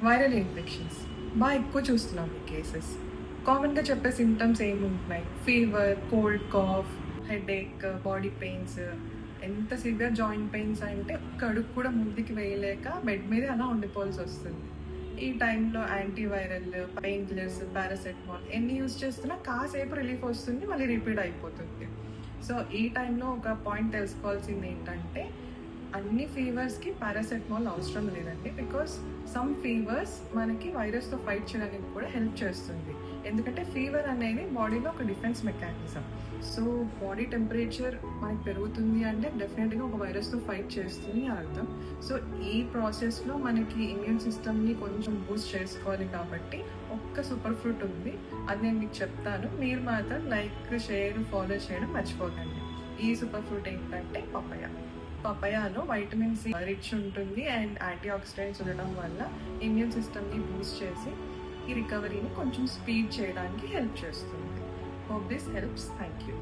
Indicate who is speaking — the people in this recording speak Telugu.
Speaker 1: వైరల్ ఇన్ఫెక్షన్స్ బాగా ఎక్కువ చూస్తున్నాం ఈ కేసెస్. కామన్గా చెప్పే సిమ్టమ్స్ ఏముంటున్నాయి? Fever, cold, cough, headache, body pains, ఎంత సివియర్ జాయింట్ పెయిన్స్ అంటే ఒక్క అడుగు కూడా ముందుకు వేయలేక బెడ్ మీద అలా ఉండిపోవాల్సి వస్తుంది. ఈ టైంలో యాంటీవైరల్, పెయిన్ కిల్లర్స్, పారాసెటమాల్ ఎన్ని యూజ్ చేస్తున్నా కాసేపు రిలీఫ్ వస్తుంది, మళ్ళీ రిపీట్ అయిపోతుంది. సో ఈ టైంలో ఒక పాయింట్ తెలుసుకోవాల్సింది ఏంటంటే, అన్ని ఫీవర్స్కి పారాసెటమాల్ అవసరం లేదండి. బికాస్ సమ్ ఫీవర్స్ మనకి వైరస్తో ఫైట్ చేయడానికి కూడా హెల్ప్ చేస్తుంది. ఎందుకంటే ఫీవర్ అనేది బాడీలో ఒక defence mechanism. So body temperature మనకి పెరుగుతుంది అంటే డెఫినెట్గా ఒక వైరస్తో ఫైట్ చేస్తుంది అర్థం. సో ఈ ప్రాసెస్లో మనకి ఇమ్యూన్ సిస్టమ్ని కొంచెం బూస్ట్ చేసుకోవాలి కాబట్టి ఒక్క సూపర్ ఫ్రూట్ ఉంది, అది నేను మీకు చెప్తాను. మీరు మాత్రం లైక్, షేర్, ఫాలో చేయడం మర్చిపోకండి. ఈ సూపర్ ఫ్రూట్ ఏంటంటే పపాయ. పపాయాలో వైటమిన్ సి రిచ్ ఉంటుంది అండ్ యాంటీ ఆక్సిడెంట్స్ ఉండడం వల్ల ఇమ్యూన్ సిస్టమ్ని బూస్ట్ చేసి ఈ రికవరీని కొంచెం స్పీడ్ చేయడానికి హెల్ప్ చేస్తుంది. Hope this helps. Thank you.